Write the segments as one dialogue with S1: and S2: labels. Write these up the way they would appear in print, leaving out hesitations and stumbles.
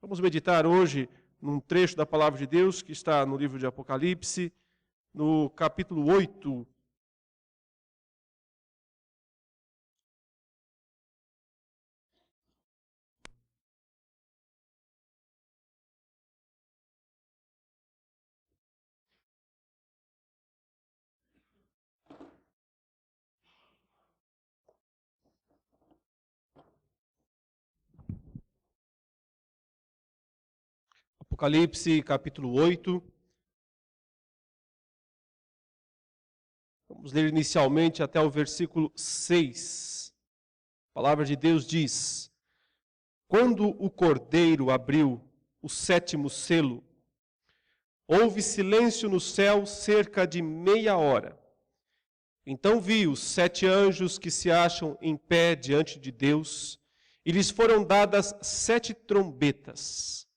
S1: Vamos meditar hoje num trecho da Palavra de Deus que está no livro de Apocalipse, no capítulo 8. Apocalipse, capítulo 8. Vamos ler inicialmente até o versículo 6. A palavra de Deus diz: Quando o Cordeiro abriu o 7º selo, houve silêncio no céu cerca de meia hora. Então vi os 7 anjos que se acham em pé diante de Deus, e lhes foram dadas 7 trombetas.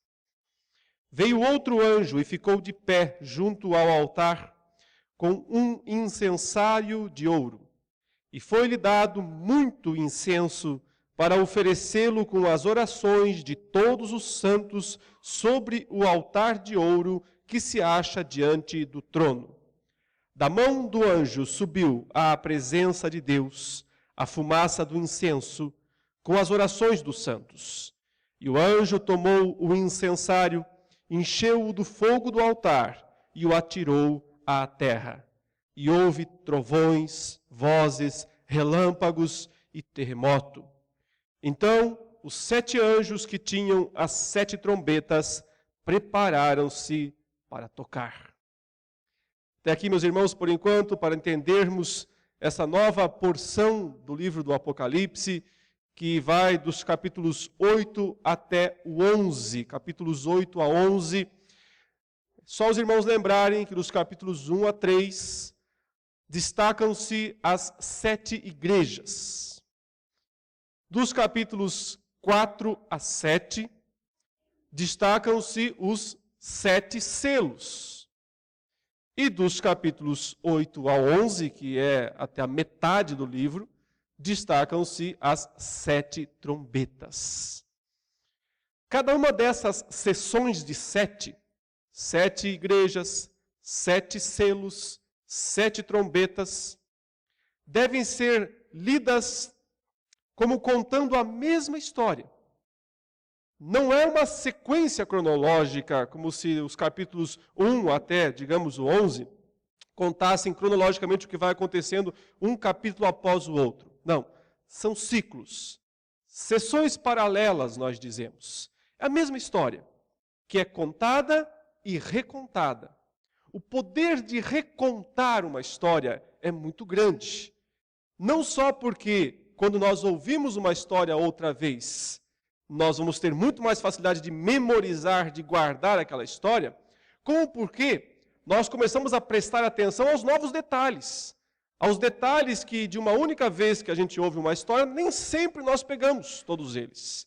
S1: Veio outro anjo e ficou de pé junto ao altar, com um incensário de ouro. E foi-lhe dado muito incenso para oferecê-lo com as orações de todos os santos sobre o altar de ouro que se acha diante do trono. Da mão do anjo subiu à presença de Deus a fumaça do incenso com as orações dos santos. E o anjo tomou o incensário, encheu-o do fogo do altar e o atirou à terra. E houve trovões, vozes, relâmpagos e terremoto. Então os 7 anjos que tinham as 7 trombetas prepararam-se para tocar. Até aqui, meus irmãos, por enquanto, para entendermos essa nova porção do livro do Apocalipse, que vai dos capítulos 8 até o 11, capítulos 8 a 11. Só os irmãos lembrarem que nos capítulos 1 a 3 destacam-se as 7 igrejas. Dos capítulos 4 a 7 destacam-se os 7 selos. E dos capítulos 8 a 11, que é até a metade do livro, destacam-se as 7 trombetas. Cada uma dessas sessões de 7 igrejas, 7 selos, 7 trombetas, devem ser lidas como contando a mesma história. Não é uma sequência cronológica, como se os capítulos 1 até, digamos, o 11, contassem cronologicamente o que vai acontecendo um capítulo após o outro. Não, são ciclos, sessões paralelas, nós dizemos. É a mesma história, que é contada e recontada. O poder de recontar uma história é muito grande. Não só porque, quando nós ouvimos uma história outra vez, nós vamos ter muito mais facilidade de memorizar, de guardar aquela história, como porque nós começamos a prestar atenção aos novos detalhes. Aos detalhes que, de uma única vez que a gente ouve uma história, nem sempre nós pegamos todos eles.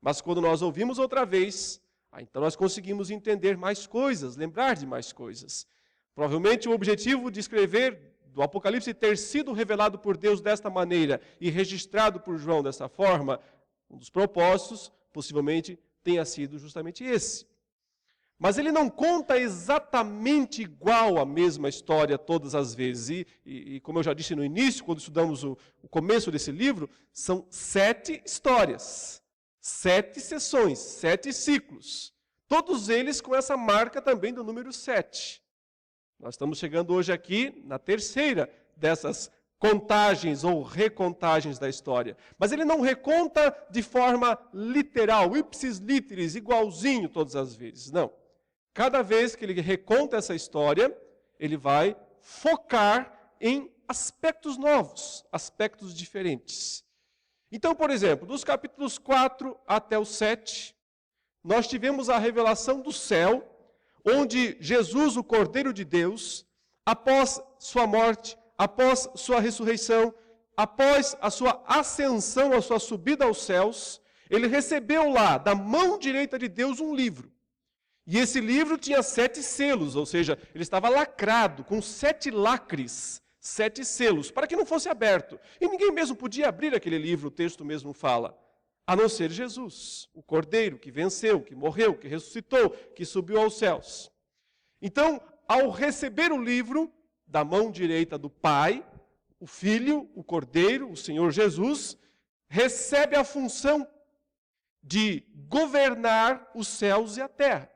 S1: Mas quando nós ouvimos outra vez, então nós conseguimos entender mais coisas, lembrar de mais coisas. Provavelmente o objetivo de escrever do Apocalipse ter sido revelado por Deus desta maneira e registrado por João dessa forma, um dos propósitos, possivelmente, tenha sido justamente esse. Mas ele não conta exatamente igual a mesma história todas as vezes. E como eu já disse no início, quando estudamos o começo desse livro, são 7 histórias, 7 sessões, 7 ciclos. Todos eles com essa marca também do número 7. Nós estamos chegando hoje aqui na terceira dessas contagens ou recontagens da história. Mas ele não reconta de forma literal, ipsis literis, igualzinho todas as vezes. Não. Cada vez que ele reconta essa história, ele vai focar em aspectos novos, aspectos diferentes. Então, por exemplo, dos capítulos 4 até o 7, nós tivemos a revelação do céu, onde Jesus, o Cordeiro de Deus, após sua morte, após sua ressurreição, após a sua ascensão, a sua subida aos céus, ele recebeu lá, da mão direita de Deus, um livro. E esse livro tinha 7 selos, ou seja, ele estava lacrado, com 7 lacres, 7 selos, para que não fosse aberto. E ninguém mesmo podia abrir aquele livro, o texto mesmo fala. a não ser Jesus, o Cordeiro que venceu, que morreu, que ressuscitou, que subiu aos céus. Então, ao receber o livro da mão direita do Pai, o Filho, o Cordeiro, o Senhor Jesus, recebe a função de governar os céus e a terra.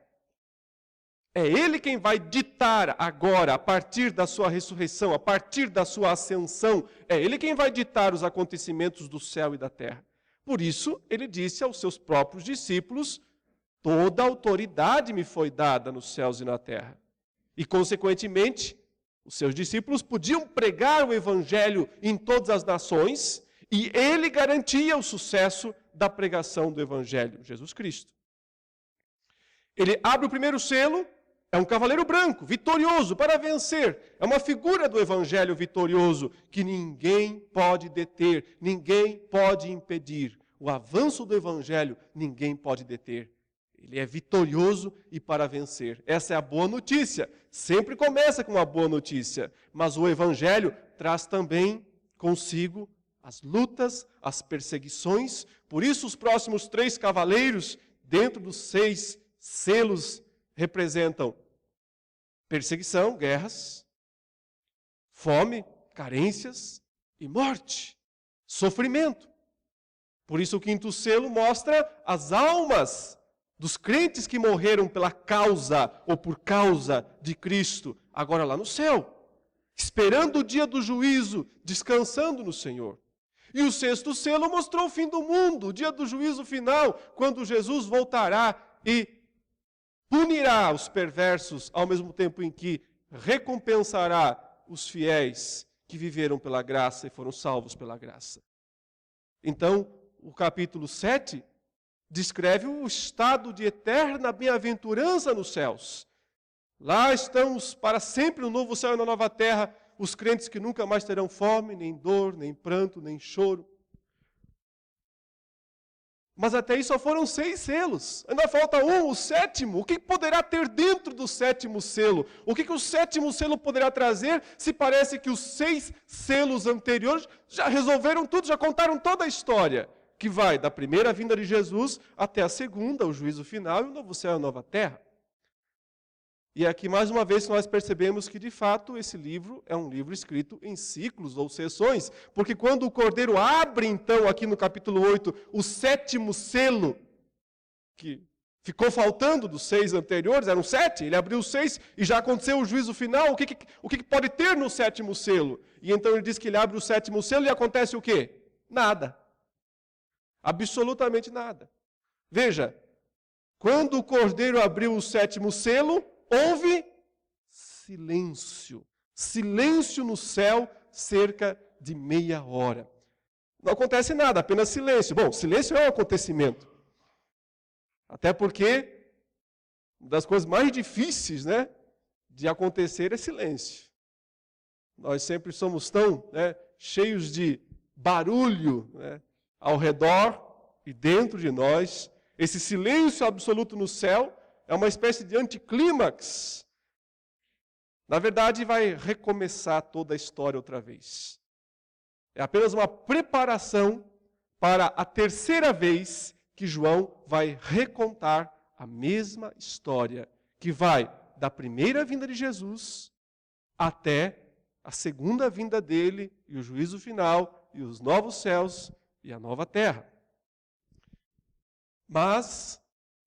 S1: É Ele quem vai ditar agora, a partir da sua ressurreição, a partir da sua ascensão, é Ele quem vai ditar os acontecimentos do céu e da terra. Por isso, Ele disse aos seus próprios discípulos, toda a autoridade me foi dada nos céus e na terra. E, consequentemente, os seus discípulos podiam pregar o Evangelho em todas as nações, e Ele garantia o sucesso da pregação do Evangelho, Jesus Cristo. Ele abre o primeiro selo, é um cavaleiro branco, vitorioso, para vencer. É uma figura do Evangelho vitorioso que ninguém pode deter, ninguém pode impedir. O avanço do Evangelho ninguém pode deter. Ele é vitorioso e para vencer. Essa é a boa notícia. Sempre começa com uma boa notícia. Mas o Evangelho traz também consigo as lutas, as perseguições. Por isso os próximos 3 cavaleiros, dentro dos 6 selos, representam perseguição, guerras, fome, carências e morte, sofrimento. Por isso o 5º selo mostra as almas dos crentes que morreram pela causa ou por causa de Cristo, agora lá no céu, esperando o dia do juízo, descansando no Senhor. E o 6º selo mostrou o fim do mundo, o dia do juízo final, quando Jesus voltará e punirá os perversos, ao mesmo tempo em que recompensará os fiéis que viveram pela graça e foram salvos pela graça. Então, o capítulo 7 descreve o estado de eterna bem-aventurança nos céus. Lá estamos para sempre no novo céu e na nova terra, os crentes que nunca mais terão fome, nem dor, nem pranto, nem choro. Mas até aí só foram 6 selos. Ainda falta um, o 7º. O que poderá ter dentro do 7º selo? O que o 7º selo poderá trazer se parece que os 6 selos anteriores já resolveram tudo, já contaram toda a história? Que vai da primeira vinda de Jesus até a segunda, o juízo final e o novo céu e a nova terra. E aqui, mais uma vez, nós percebemos que, de fato, esse livro é um livro escrito em ciclos ou sessões, porque quando o Cordeiro abre, então, aqui no capítulo 8, o 7º selo, que ficou faltando dos 6 anteriores, eram 7, ele abriu 6 e já aconteceu o juízo final, o que pode ter no 7º selo? E então ele diz que ele abre o 7º selo e acontece o quê? Nada. Absolutamente nada. Veja, quando o Cordeiro abriu o 7º selo, houve silêncio. Silêncio no céu, cerca de meia hora. Não acontece nada, apenas silêncio. Bom, silêncio é um acontecimento. Até porque uma das coisas mais difíceis, de acontecer é silêncio. Nós sempre somos tão cheios de barulho ao redor e dentro de nós. Esse silêncio absoluto no céu é uma espécie de anticlímax. Na verdade, vai recomeçar toda a história outra vez. É apenas uma preparação para a terceira vez que João vai recontar a mesma história, que vai da primeira vinda de Jesus até a segunda vinda dele e o juízo final e os novos céus e a nova terra. Mas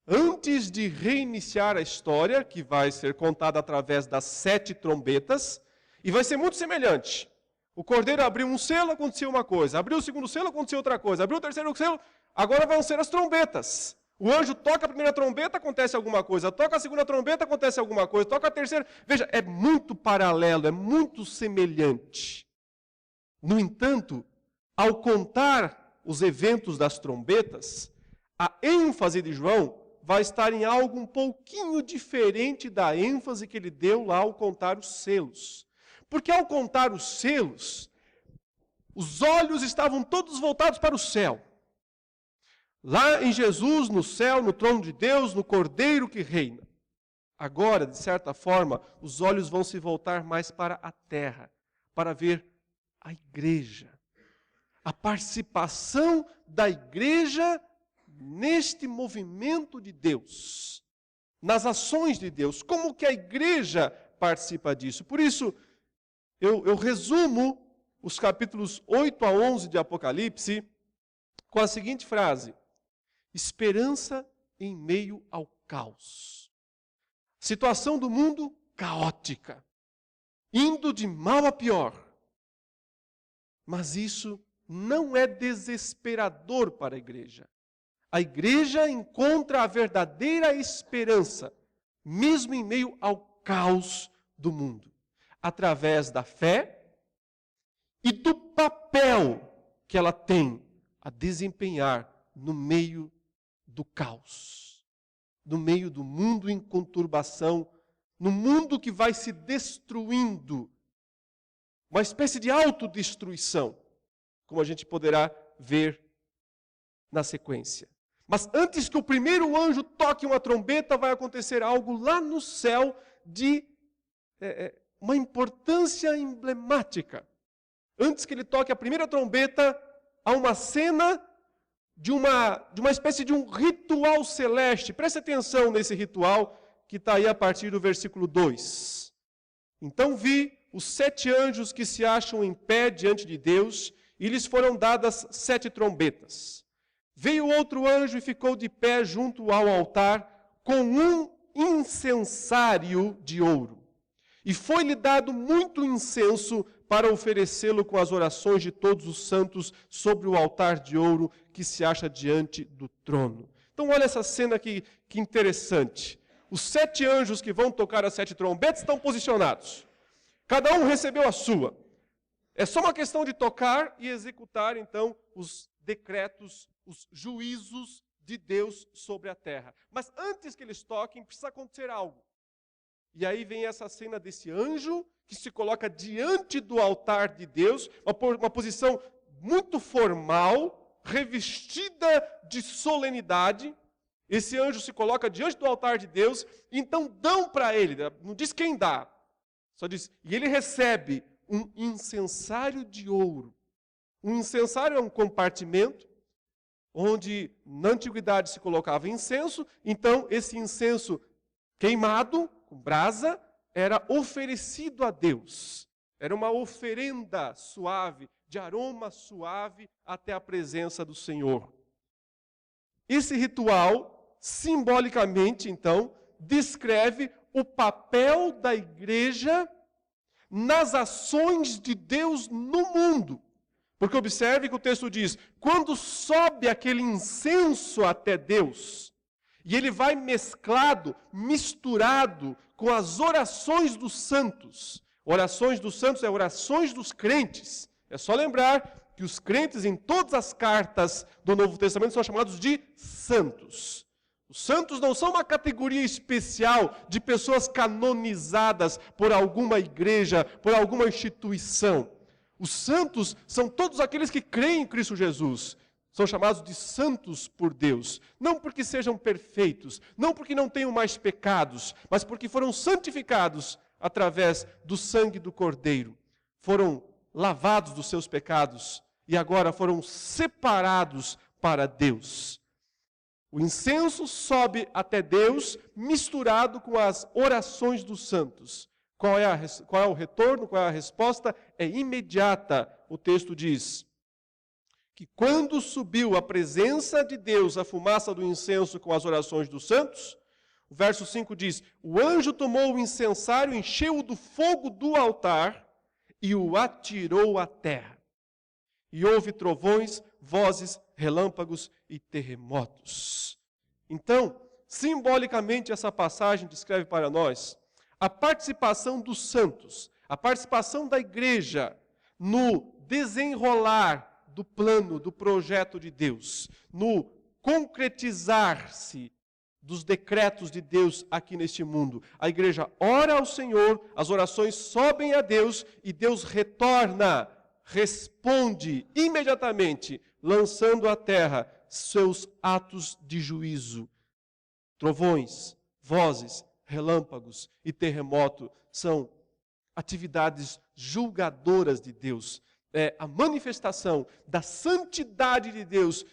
S1: antes de reiniciar a história, que vai ser contada através das 7 trombetas, e vai ser muito semelhante. O Cordeiro abriu um selo, aconteceu uma coisa. Abriu o segundo selo, aconteceu outra coisa. Abriu o terceiro selo, agora vão ser as trombetas. O anjo toca a primeira trombeta, acontece alguma coisa. Toca a segunda trombeta, acontece alguma coisa. Toca a terceira. Veja, é muito paralelo, é muito semelhante. No entanto, ao contar os eventos das trombetas, a ênfase de João vai estar em algo um pouquinho diferente da ênfase que ele deu lá ao contar os selos. Porque ao contar os selos, os olhos estavam todos voltados para o céu. Lá em Jesus, no céu, no trono de Deus, no Cordeiro que reina. Agora, de certa forma, os olhos vão se voltar mais para a terra, para ver a igreja. A participação da igreja neste movimento de Deus, nas ações de Deus, como que a igreja participa disso. Por isso, eu resumo os capítulos 8 a 11 de Apocalipse com a seguinte frase: esperança em meio ao caos. Situação do mundo caótica, indo de mal a pior. Mas isso não é desesperador para a igreja. A igreja encontra a verdadeira esperança, mesmo em meio ao caos do mundo, através da fé e do papel que ela tem a desempenhar no meio do caos, no meio do mundo em conturbação, no mundo que vai se destruindo, uma espécie de autodestruição, como a gente poderá ver na sequência. Mas antes que o primeiro anjo toque uma trombeta, vai acontecer algo lá no céu de uma importância emblemática. Antes que ele toque a primeira trombeta, há uma cena de uma espécie de um ritual celeste. Preste atenção nesse ritual que está aí a partir do versículo 2. Então vi os 7 anjos que se acham em pé diante de Deus, e lhes foram dadas 7 trombetas. Veio outro anjo e ficou de pé junto ao altar com um incensário de ouro. E foi-lhe dado muito incenso para oferecê-lo com as orações de todos os santos sobre o altar de ouro que se acha diante do trono. Então olha essa cena que interessante. Os 7 anjos que vão tocar as 7 trombetas estão posicionados. Cada um recebeu a sua. É só uma questão de tocar e executar, então, os decretos, os juízos de Deus sobre a terra. Mas antes que eles toquem, precisa acontecer algo. E aí vem essa cena desse anjo que se coloca diante do altar de Deus, uma posição muito formal, revestida de solenidade. Esse anjo se coloca diante do altar de Deus, e então dão para ele, não diz quem dá, só diz, e ele recebe um incensário de ouro. Um incensário é um compartimento onde na antiguidade se colocava incenso, então esse incenso queimado, com brasa, era oferecido a Deus. Era uma oferenda suave, de aroma suave até a presença do Senhor. Esse ritual, simbolicamente, então, descreve o papel da igreja nas ações de Deus no mundo. Porque observe que o texto diz, quando sobe aquele incenso até Deus, e ele vai mesclado, misturado com as orações dos santos. Orações dos santos é orações dos crentes. É só lembrar que os crentes em todas as cartas do Novo Testamento são chamados de santos. Os santos não são uma categoria especial de pessoas canonizadas por alguma igreja, por alguma instituição. Os santos são todos aqueles que creem em Cristo Jesus. São chamados de santos por Deus. Não porque sejam perfeitos, não porque não tenham mais pecados, mas porque foram santificados através do sangue do Cordeiro. Foram lavados dos seus pecados e agora foram separados para Deus. O incenso sobe até Deus, misturado com as orações dos santos. Qual é o retorno? Qual é a resposta? É imediata. O texto diz que quando subiu a presença de Deus, a fumaça do incenso com as orações dos santos, o verso 5 diz, o anjo tomou o incensário, encheu-o do fogo do altar e o atirou à terra. E houve trovões, vozes, relâmpagos e terremotos. Então, simbolicamente, essa passagem descreve para nós a participação dos santos, a participação da igreja no desenrolar do plano, do projeto de Deus, no concretizar-se dos decretos de Deus aqui neste mundo. A igreja ora ao Senhor, as orações sobem a Deus e Deus retorna, responde imediatamente, lançando à terra seus atos de juízo. Trovões, vozes, relâmpagos e terremoto são atividades julgadoras de Deus. É a manifestação da santidade de Deus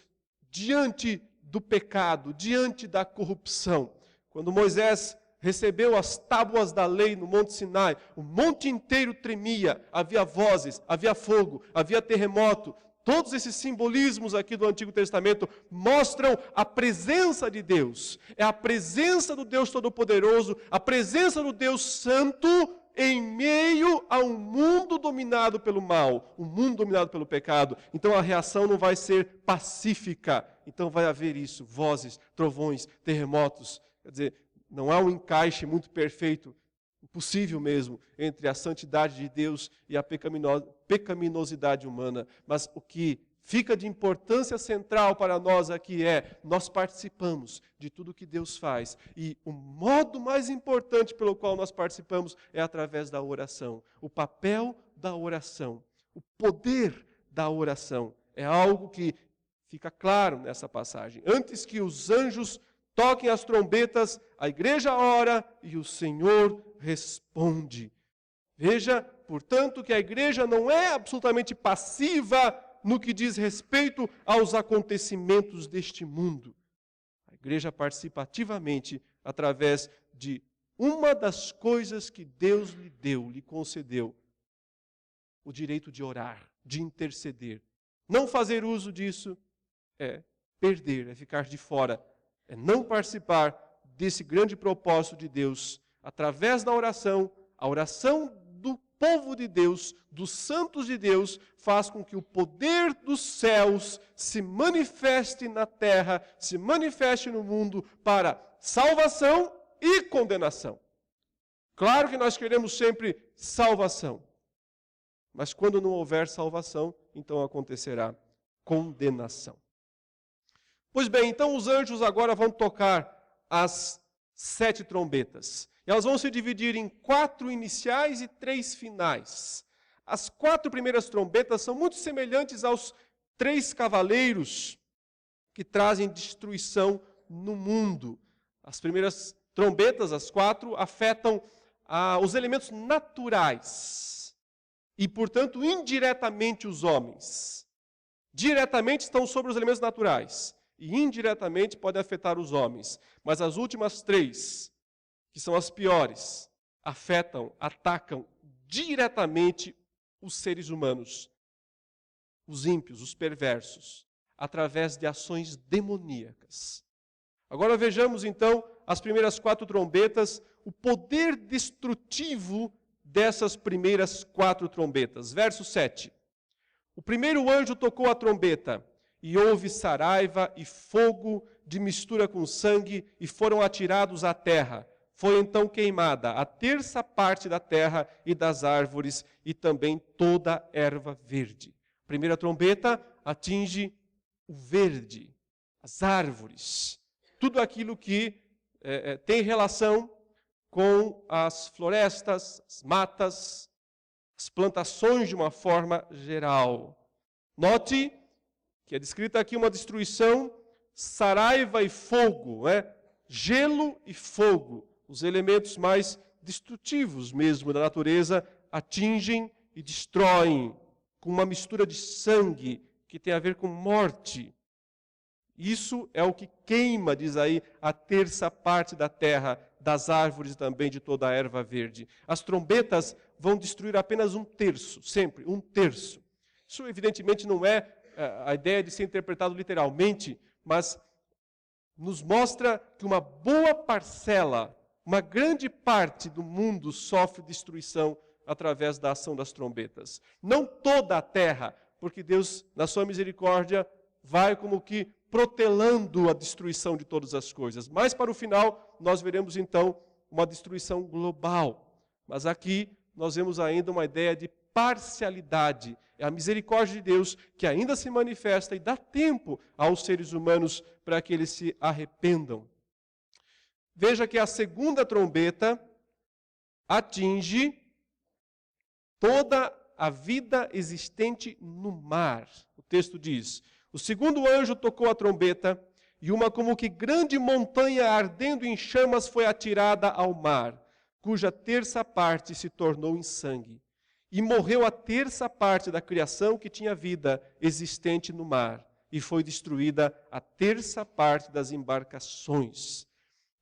S1: diante do pecado, diante da corrupção. Quando Moisés recebeu as tábuas da lei no Monte Sinai, o monte inteiro tremia, havia vozes, havia fogo, havia terremoto. Todos esses simbolismos aqui do Antigo Testamento mostram a presença de Deus. É a presença do Deus Todo-Poderoso, a presença do Deus Santo em meio a um mundo dominado pelo mal, um mundo dominado pelo pecado. Então a reação não vai ser pacífica. Então vai haver isso, vozes, trovões, terremotos. Quer dizer, não há um encaixe muito perfeito, impossível mesmo, entre a santidade de Deus e a pecaminosidade humana. Mas o que fica de importância central para nós aqui é, nós participamos de tudo que Deus faz. E o modo mais importante pelo qual nós participamos é através da oração. O papel da oração, o poder da oração é algo que fica claro nessa passagem. Antes que os anjos toquem as trombetas, a igreja ora e o Senhor responde. Veja, portanto, que a igreja não é absolutamente passiva no que diz respeito aos acontecimentos deste mundo. A igreja participa ativamente através de uma das coisas que Deus lhe deu, lhe concedeu: o direito de orar, de interceder. Não fazer uso disso é perder, é ficar de fora, é não participar desse grande propósito de Deus. Através da oração, a oração do povo de Deus, dos santos de Deus, faz com que o poder dos céus se manifeste na terra, se manifeste no mundo para salvação e condenação. Claro que nós queremos sempre salvação, mas quando não houver salvação, então acontecerá condenação. Pois bem, então os anjos agora vão tocar as 7 trombetas. Elas vão se dividir em 4 iniciais e 3 finais. As 4 primeiras trombetas são muito semelhantes aos 3 cavaleiros que trazem destruição no mundo. As primeiras trombetas, as 4, afetam os elementos naturais e, portanto, indiretamente os homens. Diretamente estão sobre os elementos naturais e indiretamente podem afetar os homens. Mas as últimas 3, que são as piores, atacam diretamente os seres humanos, os ímpios, os perversos, através de ações demoníacas. Agora vejamos então as primeiras 4 trombetas, o poder destrutivo dessas primeiras 4 trombetas. Verso 7. O primeiro anjo tocou a trombeta, e houve saraiva e fogo de mistura com sangue, e foram atirados à terra. Foi então queimada a 1/3 parte da terra e das árvores, e também toda a erva verde. A primeira trombeta atinge o verde, as árvores, tudo aquilo que tem relação com as florestas, as matas, as plantações de uma forma geral. Note que é descrita aqui uma destruição, saraiva e fogo, gelo e fogo, os elementos mais destrutivos mesmo da natureza, atingem e destroem, com uma mistura de sangue, que tem a ver com morte. Isso é o que queima, diz aí, a 1/3 parte da terra, das árvores e também de toda a erva verde. As trombetas vão destruir apenas 1/3, sempre 1/3. Isso evidentemente não é a ideia de ser interpretado literalmente, mas nos mostra que uma boa parcela, uma grande parte do mundo sofre destruição através da ação das trombetas. Não toda a terra, porque Deus, na sua misericórdia, vai como que protelando a destruição de todas as coisas. Mas para o final, nós veremos então uma destruição global. Mas aqui nós vemos ainda uma ideia de parcialidade. É a misericórdia de Deus que ainda se manifesta e dá tempo aos seres humanos para que eles se arrependam. Veja que a segunda trombeta atinge toda a vida existente no mar. O texto diz: o segundo anjo tocou a trombeta, e uma como que grande montanha ardendo em chamas foi atirada ao mar, cuja 1/3 parte se tornou em sangue. E morreu a 1/3 parte da criação que tinha vida existente no mar. e foi destruída a terça parte das embarcações.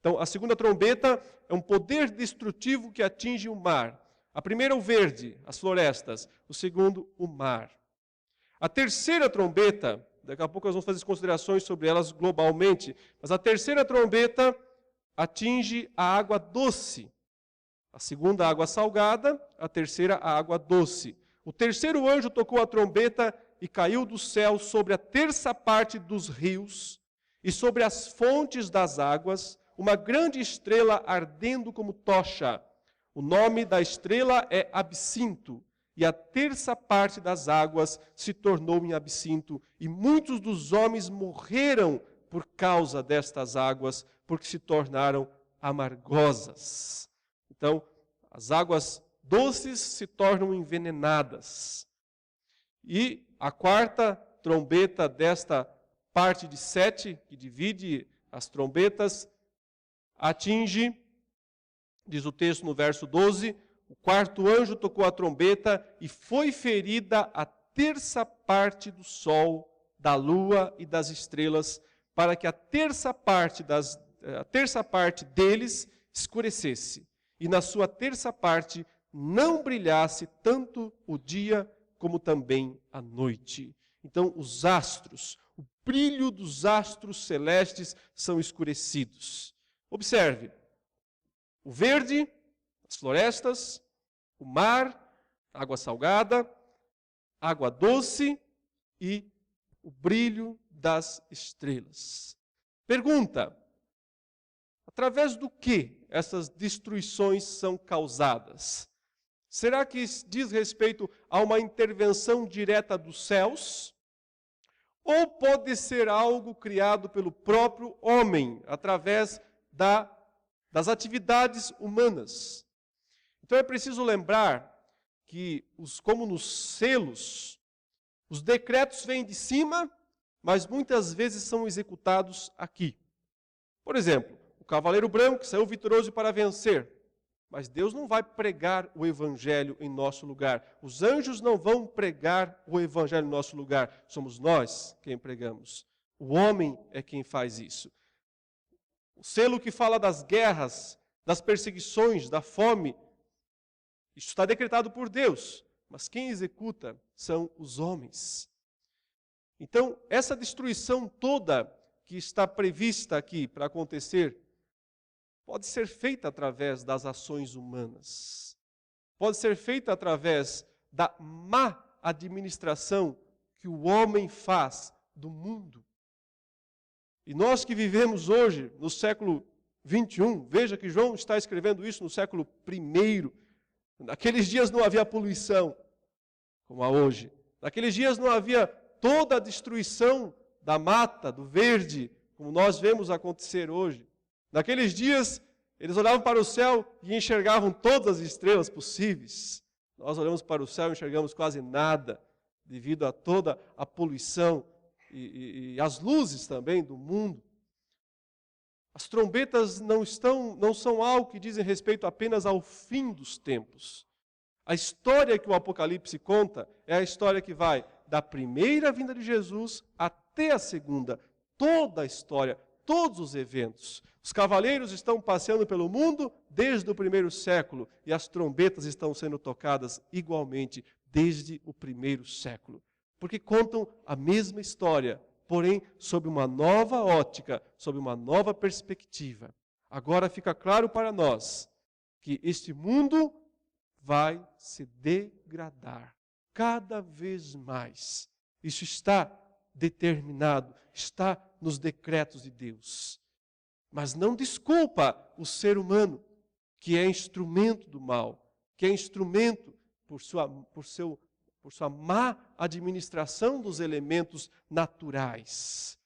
S1: Então, a segunda trombeta é um poder destrutivo que atinge o mar. A primeira, o verde, as florestas. O segundo, o mar. A terceira trombeta, daqui a pouco nós vamos fazer considerações sobre elas globalmente, mas a terceira trombeta atinge a água doce. A segunda, a água salgada, a terceira, a água doce. O terceiro anjo tocou a trombeta e caiu do céu sobre a terça parte dos rios e sobre as fontes das águas, uma grande estrela ardendo como tocha. O nome da estrela é Absinto, e a terça parte das águas se tornou em absinto, e muitos dos homens morreram por causa destas águas, porque se tornaram amargosas. Então, as águas doces se tornam envenenadas. E a quarta trombeta desta parte de 7, que divide as trombetas, atinge, diz o texto no verso 12, o quarto anjo tocou a trombeta e foi ferida a terça parte do sol, da lua e das estrelas, para que a terça parte deles escurecesse, e na sua terça parte não brilhasse tanto o dia como também a noite. Então os astros, o brilho dos astros celestes são escurecidos. Observe, o verde, as florestas, o mar, água salgada, água doce e o brilho das estrelas. Pergunta: através do que essas destruições são causadas? Será que diz respeito a uma intervenção direta dos céus? Ou pode ser algo criado pelo próprio homem, através das atividades humanas? Então é preciso lembrar que, como nos selos, os decretos vêm de cima, mas muitas vezes são executados aqui. Por exemplo, o cavaleiro branco saiu vitorioso para vencer, mas Deus não vai pregar o evangelho em nosso lugar. Os anjos não vão pregar o evangelho em nosso lugar. Somos nós quem pregamos. O homem é quem faz isso. O selo que fala das guerras, das perseguições, da fome, isso está decretado por Deus, mas quem executa são os homens. Então, essa destruição toda que está prevista aqui para acontecer, pode ser feita através das ações humanas. Pode ser feita através da má administração que o homem faz do mundo. E nós que vivemos hoje, no século 21, veja que João está escrevendo isso no século I. Naqueles dias não havia poluição, como há hoje. Naqueles dias não havia toda a destruição da mata, do verde, como nós vemos acontecer hoje. Naqueles dias, eles olhavam para o céu e enxergavam todas as estrelas possíveis. Nós olhamos para o céu e enxergamos quase nada, devido a toda a poluição e as luzes também do mundo. As trombetas não são algo que dizem respeito apenas ao fim dos tempos. A história que o Apocalipse conta é a história que vai da primeira vinda de Jesus até a segunda. Toda a história, todos os eventos. Os cavaleiros estão passeando pelo mundo desde o primeiro século e as trombetas estão sendo tocadas igualmente desde o primeiro século. Porque contam a mesma história, porém sob uma nova ótica, sob uma nova perspectiva. Agora fica claro para nós que este mundo vai se degradar cada vez mais. Isso está determinado, está nos decretos de Deus. Mas não desculpa o ser humano, que é instrumento do mal, que é instrumento por sua má administração dos elementos naturais.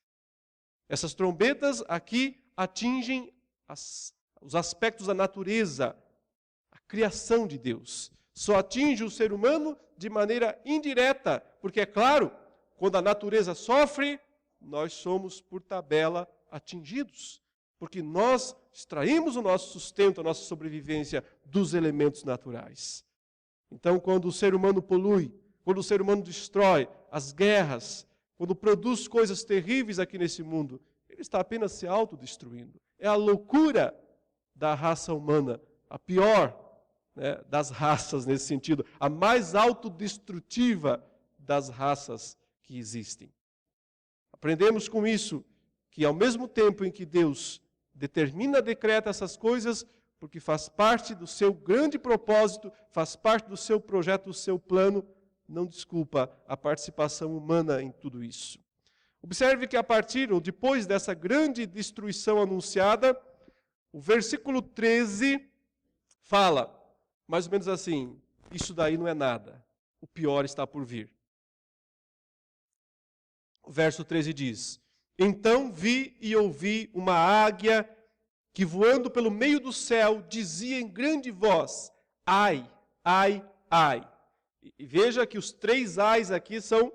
S1: Essas trombetas aqui atingem os aspectos da natureza, a criação de Deus. Só atinge o ser humano de maneira indireta, porque é claro, quando a natureza sofre, nós somos, por tabela, atingidos. Porque nós extraímos o nosso sustento, a nossa sobrevivência dos elementos naturais. Então, quando o ser humano polui, quando o ser humano destrói as guerras, quando produz coisas terríveis aqui nesse mundo, ele está apenas se autodestruindo. É a loucura da raça humana, a pior, né, das raças nesse sentido, a mais autodestrutiva das raças que existem. Aprendemos com isso que ao mesmo tempo em que Deus determina, decreta essas coisas, porque faz parte do seu grande propósito, faz parte do seu projeto, do seu plano, não desculpa a participação humana em tudo isso. Observe que a partir ou depois dessa grande destruição anunciada, o versículo 13 fala, mais ou menos assim, isso daí não é nada, o pior está por vir. O verso 13 diz, então vi e ouvi uma águia que voando pelo meio do céu dizia em grande voz, ai, ai, ai. E veja que os 3 ais aqui são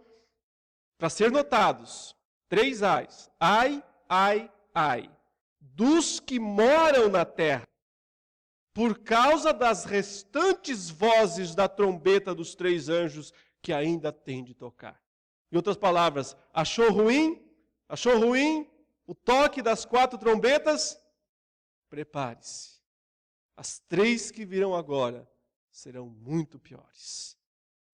S1: para ser notados. 3 ais. Ai, ai, ai. Dos que moram na terra, por causa das restantes vozes da trombeta dos 3 anjos que ainda tem de tocar. Em outras palavras, achou ruim? Achou ruim o toque das 4 trombetas? Prepare-se. As 3 que virão agora serão muito piores.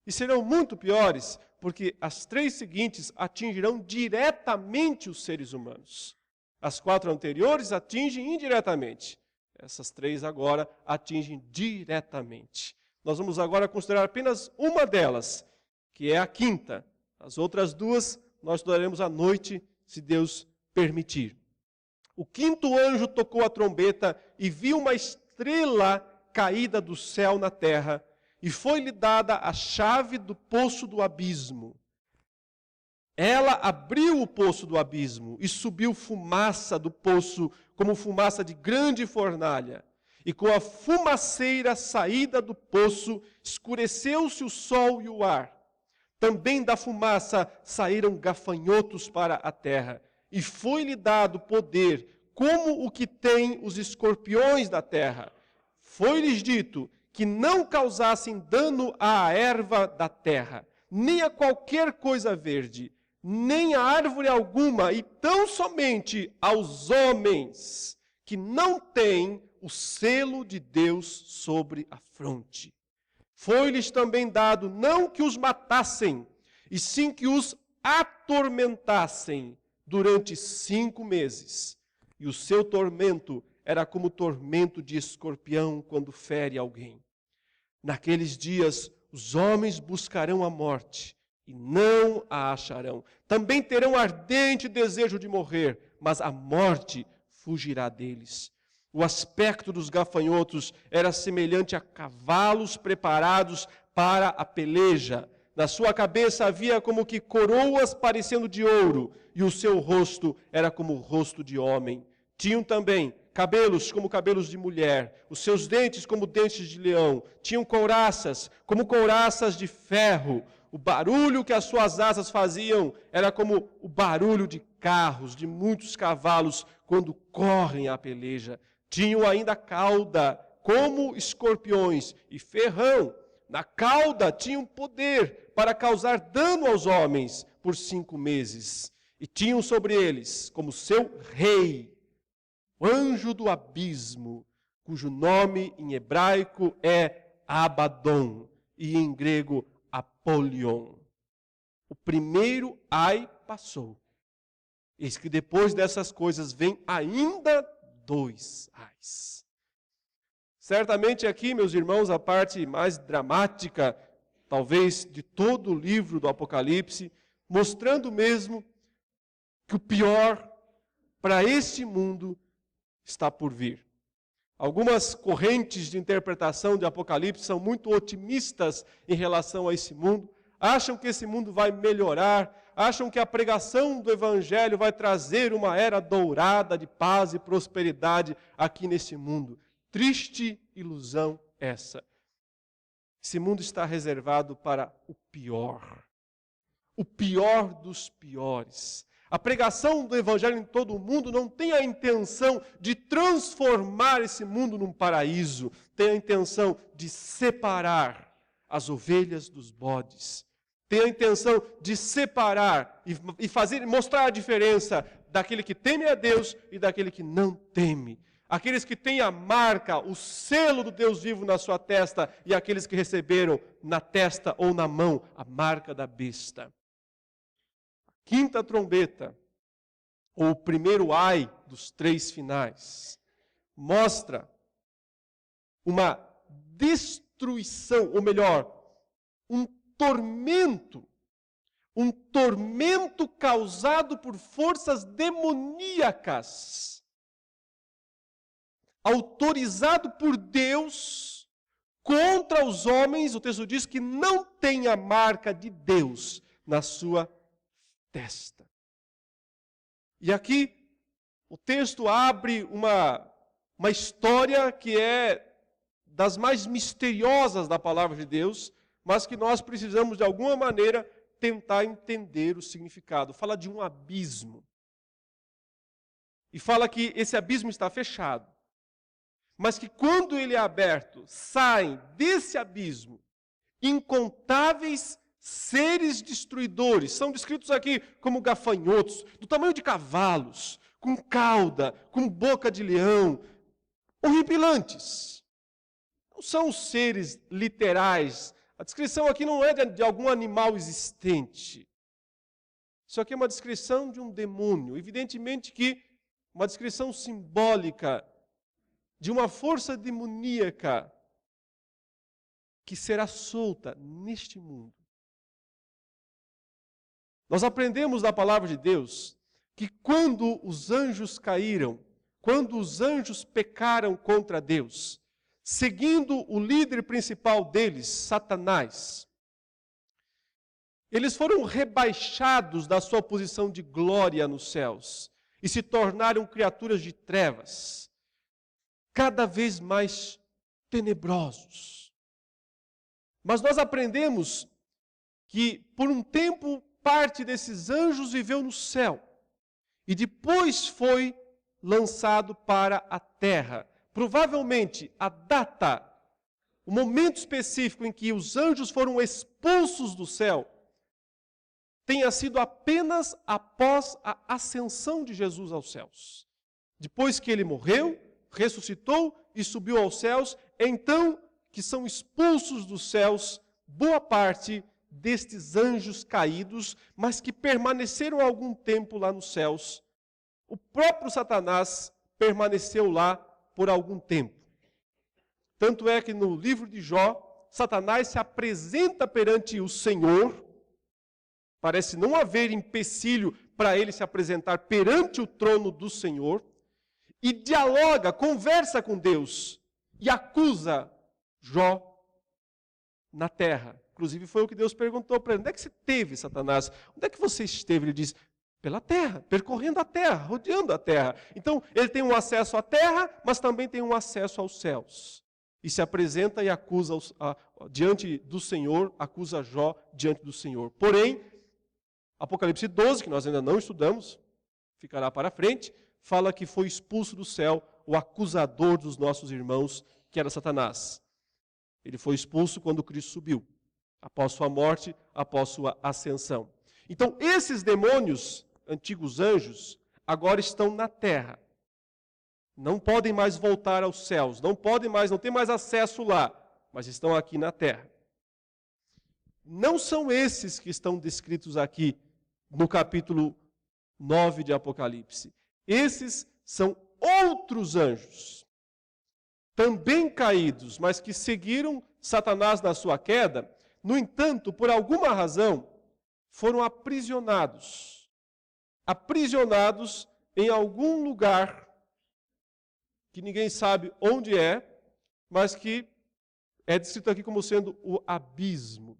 S1: E serão muito piores porque as 3 seguintes atingirão diretamente os seres humanos. As 4 anteriores atingem indiretamente. Essas 3 agora atingem diretamente. Nós vamos agora considerar apenas uma delas, que é a 5ª. As outras 2 nós estudaremos à noite, se Deus permitir. O 5º anjo tocou a trombeta e viu uma estrela caída do céu na terra, e foi-lhe dada a chave do poço do abismo. Ela abriu o poço do abismo e subiu fumaça do poço, como fumaça de grande fornalha. E com a fumaceira saída do poço, escureceu-se o sol e o ar. Também da fumaça saíram gafanhotos para a terra. E foi-lhe dado poder, como o que tem os escorpiões da terra. Foi-lhes dito que não causassem dano à erva da terra, nem a qualquer coisa verde, nem a árvore alguma, e tão somente aos homens que não têm o selo de Deus sobre a fronte. Foi-lhes também dado não que os matassem, e sim que os atormentassem durante 5 meses. E o seu tormento era como o tormento de escorpião quando fere alguém. Naqueles dias, os homens buscarão a morte e não a acharão. Também terão ardente desejo de morrer, mas a morte fugirá deles. O aspecto dos gafanhotos era semelhante a cavalos preparados para a peleja. Na sua cabeça havia como que coroas parecendo de ouro, e o seu rosto era como o rosto de homem. Tinham também cabelos como cabelos de mulher, os seus dentes como dentes de leão, tinham couraças como couraças de ferro. O barulho que as suas asas faziam era como o barulho de carros, de muitos cavalos, quando correm à peleja. Tinham ainda cauda, como escorpiões, e ferrão. Na cauda tinham poder para causar dano aos homens por 5 meses. E tinham sobre eles, como seu rei, o anjo do abismo, cujo nome em hebraico é Abaddon e em grego Apolion. O primeiro ai passou. Eis que depois dessas coisas vem ainda 2 ais. Certamente aqui, meus irmãos, a parte mais dramática, talvez, de todo o livro do Apocalipse, mostrando mesmo que o pior para este mundo está por vir. Algumas correntes de interpretação de Apocalipse são muito otimistas em relação a esse mundo, acham que esse mundo vai melhorar, acham que a pregação do Evangelho vai trazer uma era dourada de paz e prosperidade aqui nesse mundo. Triste ilusão essa. Esse mundo está reservado para o pior dos piores. A pregação do Evangelho em todo o mundo não tem a intenção de transformar esse mundo num paraíso, tem a intenção de separar as ovelhas dos bodes, tem a intenção de separar e mostrar a diferença daquele que teme a Deus e daquele que não teme. Aqueles que têm a marca, o selo do Deus vivo na sua testa e aqueles que receberam na testa ou na mão a marca da besta. A quinta trombeta, ou o primeiro ai dos 3 finais, mostra uma destruição, ou melhor, um tormento causado por forças demoníacas, autorizado por Deus contra os homens. O texto diz que não tem a marca de Deus na sua testa. E aqui o texto abre uma história que é das mais misteriosas da palavra de Deus, mas que nós precisamos de alguma maneira tentar entender o significado. Fala de um abismo. E fala que esse abismo está fechado. Mas que quando ele é aberto, saem desse abismo incontáveis seres destruidores. São descritos aqui como gafanhotos, do tamanho de cavalos, com cauda, com boca de leão, horripilantes. Não são seres literais. A descrição aqui não é de algum animal existente. Isso aqui é uma descrição de um demônio. Evidentemente que uma descrição simbólica de uma força demoníaca que será solta neste mundo. Nós aprendemos da palavra de Deus que quando os anjos caíram, quando os anjos pecaram contra Deus, seguindo o líder principal deles, Satanás, eles foram rebaixados da sua posição de glória nos céus e se tornaram criaturas de trevas, cada vez mais tenebrosos. Mas nós aprendemos que por um tempo parte desses anjos viveu no céu e depois foi lançado para a terra. Provavelmente a data, o momento específico em que os anjos foram expulsos do céu, tenha sido apenas após a ascensão de Jesus aos céus. Depois que ele morreu, ressuscitou e subiu aos céus, então que são expulsos dos céus boa parte destes anjos caídos, mas que permaneceram algum tempo lá nos céus. O próprio Satanás permaneceu lá por algum tempo. Tanto é que no livro de Jó, Satanás se apresenta perante o Senhor. Parece não haver empecilho para ele se apresentar perante o trono do Senhor. E dialoga, conversa com Deus e acusa Jó na terra. Inclusive foi o que Deus perguntou para ele: onde é que você esteve, Satanás? Onde é que você esteve? Ele diz: pela terra, percorrendo a terra, rodeando a terra. Então, ele tem um acesso à terra, mas também tem um acesso aos céus. E se apresenta e acusa diante do Senhor, acusa Jó diante do Senhor. Porém, Apocalipse 12, que nós ainda não estudamos, ficará para frente, fala que foi expulso do céu o acusador dos nossos irmãos, que era Satanás. Ele foi expulso quando Cristo subiu, após sua morte, após sua ascensão. Então, esses demônios, antigos anjos, agora estão na terra. Não podem mais voltar aos céus, não têm mais acesso lá, mas estão aqui na terra. Não são esses que estão descritos aqui no capítulo 9 de Apocalipse. Esses são outros anjos, também caídos, mas que seguiram Satanás na sua queda. No entanto, por alguma razão, foram aprisionados em algum lugar que ninguém sabe onde é, mas que é descrito aqui como sendo o abismo.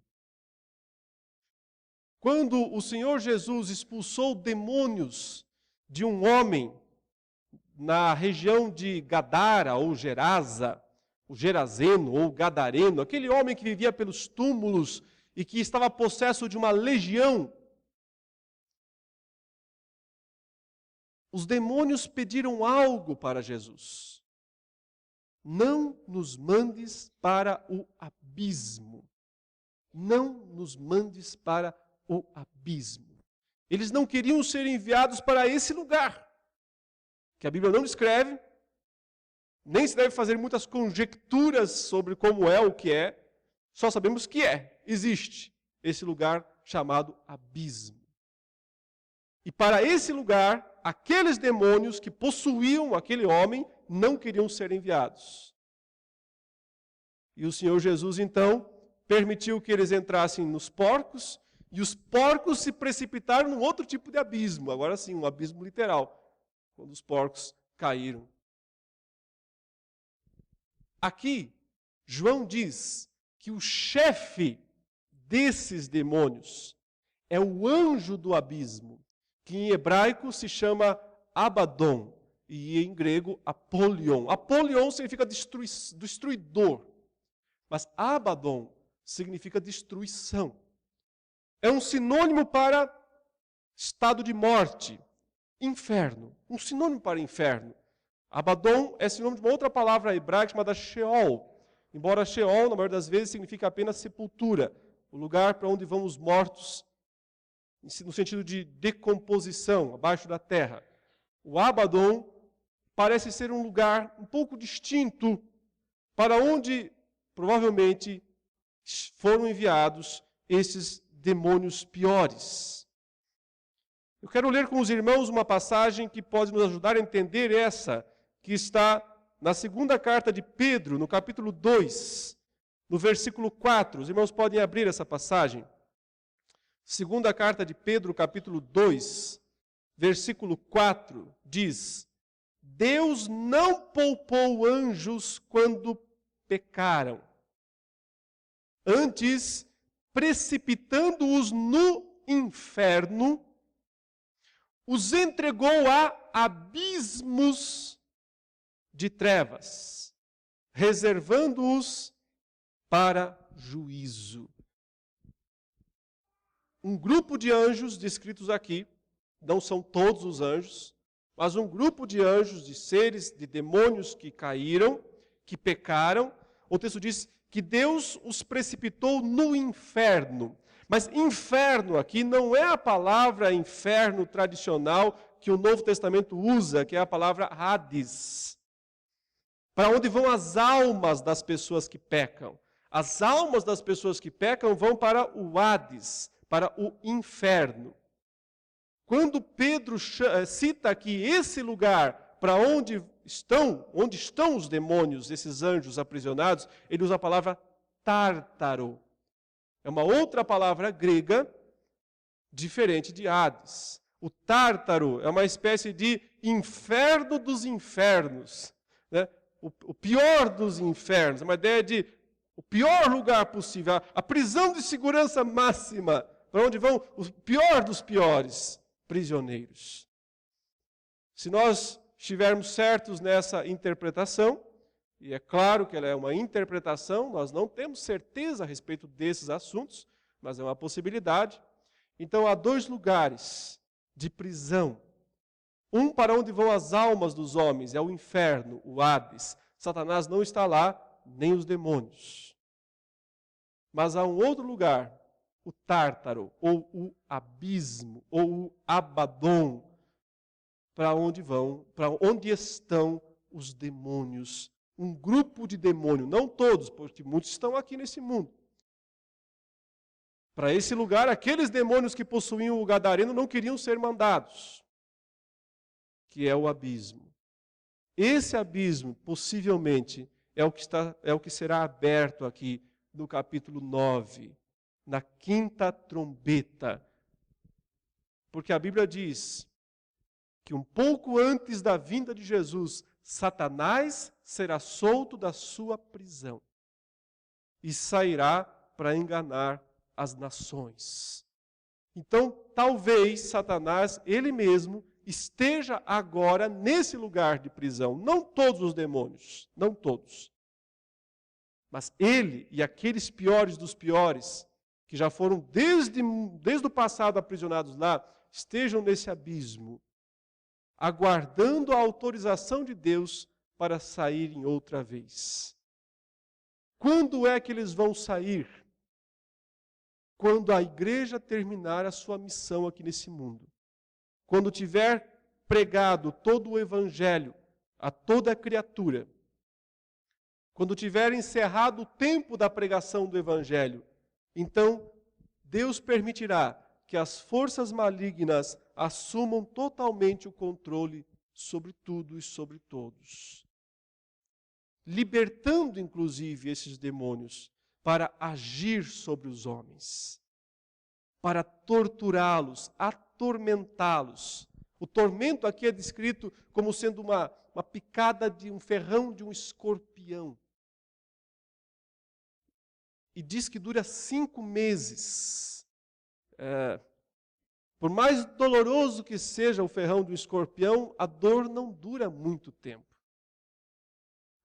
S1: Quando o Senhor Jesus expulsou demônios de um homem na região de Gadara ou Gerasa, o Gerazeno ou Gadareno, aquele homem que vivia pelos túmulos e que estava possesso de uma legião, os demônios pediram algo para Jesus: não nos mandes para o abismo. não nos mandes para o abismo. Eles não queriam ser enviados para esse lugar, que a Bíblia não descreve, nem se deve fazer muitas conjecturas sobre como é o que é, só sabemos que existe esse lugar chamado abismo. E para esse lugar, aqueles demônios que possuíam aquele homem não queriam ser enviados. E o Senhor Jesus, então, permitiu que eles entrassem nos porcos, e os porcos se precipitaram num outro tipo de abismo, agora sim, um abismo literal, quando os porcos caíram. Aqui, João diz que o chefe desses demônios é o anjo do abismo, que em hebraico se chama Abaddon, e em grego Apolion. Apolion significa destruidor, mas Abaddon significa destruição. É um sinônimo para estado de morte, inferno, um sinônimo para inferno. Abaddon é sinônimo de uma outra palavra hebraica chamada Sheol. Embora Sheol, na maioria das vezes, significa apenas sepultura, o lugar para onde vão os mortos, no sentido de decomposição, abaixo da terra. O Abaddon parece ser um lugar um pouco distinto para onde, provavelmente, foram enviados esses demônios piores. Eu quero ler com os irmãos uma passagem que pode nos ajudar a entender essa, que está na segunda carta de Pedro, no capítulo 2, no versículo 4. Os irmãos podem abrir essa passagem. Segunda carta de Pedro, capítulo 2, versículo 4, diz: Deus não poupou anjos quando pecaram. Antes, precipitando-os no inferno, os entregou a abismos de trevas, reservando-os para juízo. Um grupo de anjos descritos aqui, não são todos os anjos, mas um grupo de anjos, de seres, de demônios que caíram, que pecaram. O texto diz que Deus os precipitou no inferno. Mas inferno aqui não é a palavra inferno tradicional que o Novo Testamento usa, que é a palavra Hades. Para onde vão as almas das pessoas que pecam? As almas das pessoas que pecam vão para o Hades, para o inferno. Quando Pedro cita aqui esse lugar para onde estão os demônios, esses anjos aprisionados, ele usa a palavra Tártaro. É uma outra palavra grega diferente de Hades. O Tártaro é uma espécie de inferno dos infernos, né? O pior dos infernos, uma ideia de o pior lugar possível, a prisão de segurança máxima, para onde vão o pior dos piores prisioneiros. Se nós estivermos certos nessa interpretação, e é claro que ela é uma interpretação, nós não temos certeza a respeito desses assuntos, mas é uma possibilidade. Então há dois lugares de prisão. Um para onde vão as almas dos homens, é o inferno, o Hades. Satanás não está lá, nem os demônios. Mas há um outro lugar, o Tártaro, ou o abismo, ou o Abaddon, para onde estão os demônios. Um grupo de demônios, não todos, porque muitos estão aqui nesse mundo. Para esse lugar, aqueles demônios que possuíam o gadareno não queriam ser mandados, que é o abismo. Esse abismo, possivelmente, é o que será aberto aqui no capítulo 9, na quinta trombeta. Porque a Bíblia diz que um pouco antes da vinda de Jesus, Satanás será solto da sua prisão e sairá para enganar as nações. Então, talvez Satanás, ele mesmo, esteja agora nesse lugar de prisão. Não todos os demônios, não todos. Mas ele e aqueles piores dos piores, que já foram desde o passado aprisionados lá, estejam nesse abismo, aguardando a autorização de Deus para saírem outra vez. Quando é que eles vão sair? quando a igreja terminar a sua missão aqui nesse mundo, quando tiver pregado todo o evangelho a toda criatura, quando tiver encerrado o tempo da pregação do evangelho, então Deus permitirá que as forças malignas assumam totalmente o controle sobre tudo e sobre todos, libertando inclusive esses demônios para agir sobre os homens, para torturá-los, atormentá-los. O tormento aqui é descrito como sendo uma picada de um ferrão de um escorpião. E diz que dura 5 meses. Por mais doloroso que seja o ferrão do escorpião, a dor não dura muito tempo.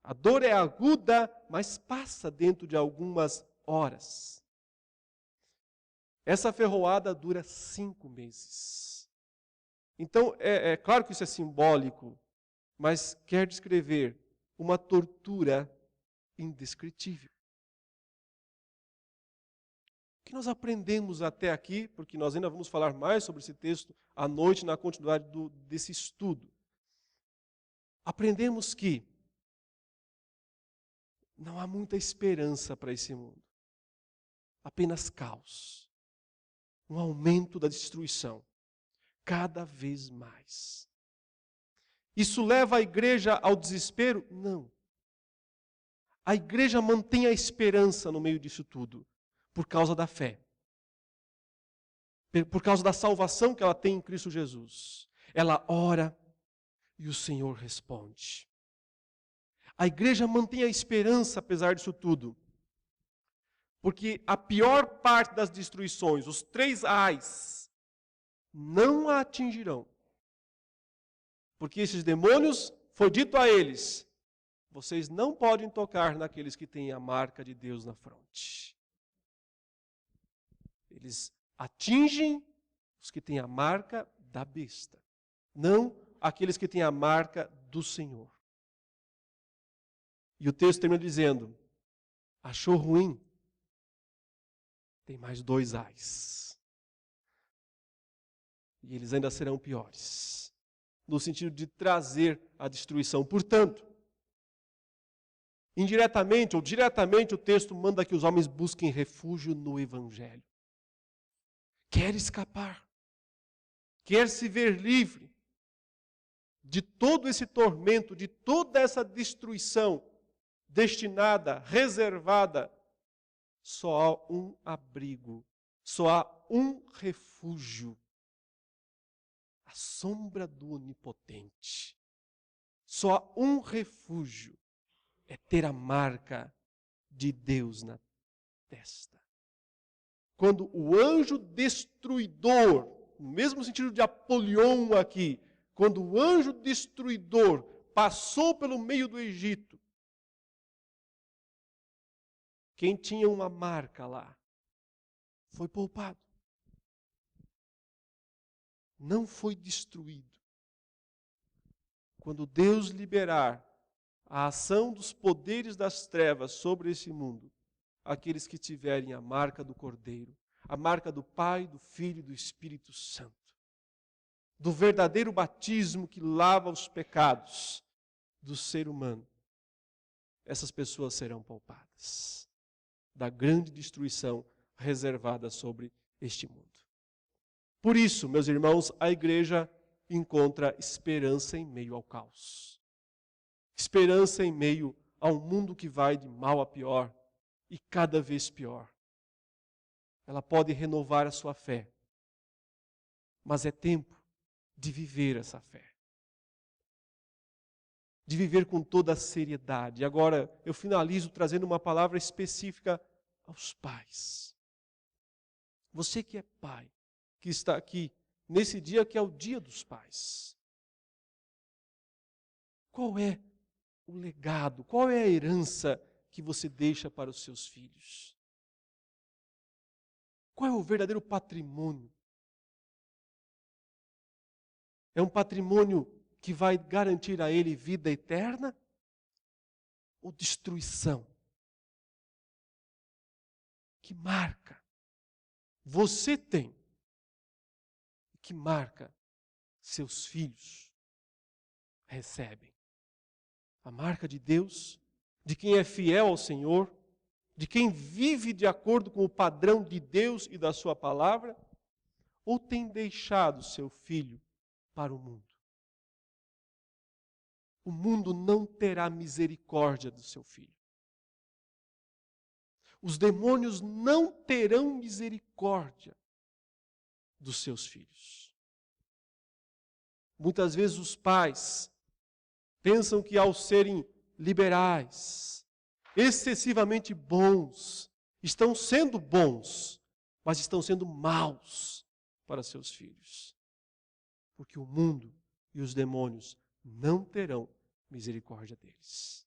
S1: A dor é aguda, mas passa dentro de algumas horas. Essa ferroada dura 5 meses. Então, é claro que isso é simbólico, mas quer descrever uma tortura indescritível. O que nós aprendemos até aqui, porque nós ainda vamos falar mais sobre esse texto à noite na continuidade desse estudo. Aprendemos que não há muita esperança para esse mundo. Apenas caos. Um aumento da destruição. Cada vez mais. Isso leva a igreja ao desespero? Não. A igreja mantém a esperança no meio disso tudo, por causa da fé. Por causa da salvação que ela tem em Cristo Jesus. Ela ora e o Senhor responde. A igreja mantém a esperança apesar disso tudo. Porque a pior parte das destruições, os 3 ais, não a atingirão. Porque esses demônios, foi dito a eles, vocês não podem tocar naqueles que têm a marca de Deus na fronte. Eles atingem os que têm a marca da besta, não aqueles que têm a marca do Senhor. E o texto termina dizendo, achou ruim? Tem mais 2 ais. E eles ainda serão piores. No sentido de trazer a destruição. Portanto, indiretamente ou diretamente o texto manda que os homens busquem refúgio no Evangelho. Quer escapar. Quer se ver livre de todo esse tormento, de toda essa destruição destinada, reservada. Só há um abrigo, só há um refúgio. A sombra do Onipotente. Só há um refúgio. É ter a marca de Deus na testa. Quando o anjo destruidor, no mesmo sentido de Apolion aqui, quando o anjo destruidor passou pelo meio do Egito, quem tinha uma marca lá foi poupado. Não foi destruído. Quando Deus liberar a ação dos poderes das trevas sobre esse mundo, aqueles que tiverem a marca do Cordeiro, a marca do Pai, do Filho e do Espírito Santo, do verdadeiro batismo que lava os pecados do ser humano, essas pessoas serão poupadas da grande destruição reservada sobre este mundo. Por isso, meus irmãos, a igreja encontra esperança em meio ao caos. Esperança em meio a um mundo que vai de mal a pior e cada vez pior. Ela pode renovar a sua fé, mas é tempo de viver essa fé. De viver com toda a seriedade. Agora, eu finalizo trazendo uma palavra específica aos pais. Você que é pai, que está aqui nesse dia que é o dia dos pais. Qual é o legado, qual é a herança que você deixa para os seus filhos? Qual é o verdadeiro patrimônio? É um patrimônio que vai garantir a ele vida eterna ou destruição? Que marca você tem, que marca seus filhos recebem. A marca de Deus, de quem é fiel ao Senhor, de quem vive de acordo com o padrão de Deus e da sua palavra, ou tem deixado seu filho para o mundo? O mundo não terá misericórdia do seu filho. Os demônios não terão misericórdia dos seus filhos. Muitas vezes os pais pensam que ao serem liberais, excessivamente bons, estão sendo bons, mas estão sendo maus para seus filhos. Porque o mundo e os demônios não terão misericórdia deles.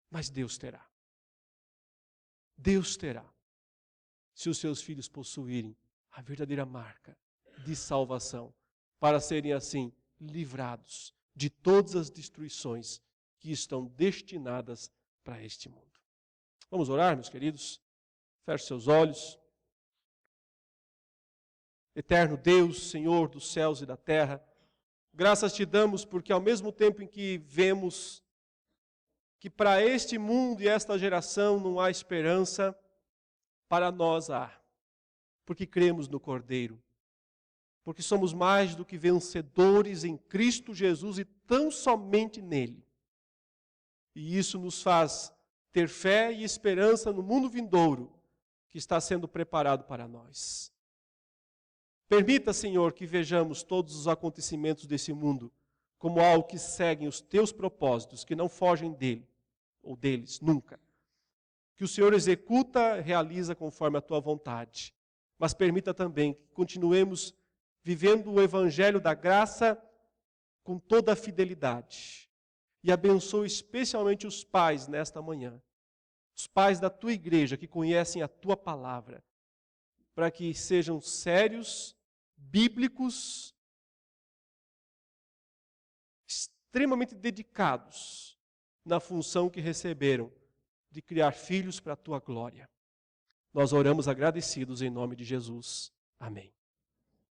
S1: Mas Deus terá. Deus terá, se os seus filhos possuírem a verdadeira marca de salvação, para serem assim livrados de todas as destruições que estão destinadas para este mundo. Vamos orar, meus queridos? Feche seus olhos. Eterno Deus, Senhor dos céus e da terra, graças te damos porque ao mesmo tempo em que vemos que para este mundo e esta geração não há esperança, para nós há, porque cremos no Cordeiro, porque somos mais do que vencedores em Cristo Jesus e tão somente nele. E isso nos faz ter fé e esperança no mundo vindouro que está sendo preparado para nós. Permita, Senhor, que vejamos todos os acontecimentos desse mundo como algo que seguem os teus propósitos, que não fogem dele ou deles, nunca. Que o Senhor executa, realiza conforme a tua vontade. Mas permita também que continuemos vivendo o evangelho da graça com toda a fidelidade. E abençoe especialmente os pais nesta manhã. Os pais da tua igreja que conhecem a tua palavra. Para que sejam sérios, bíblicos, extremamente dedicados na função que receberam de criar filhos para a tua glória. Nós oramos agradecidos em nome de Jesus. Amém.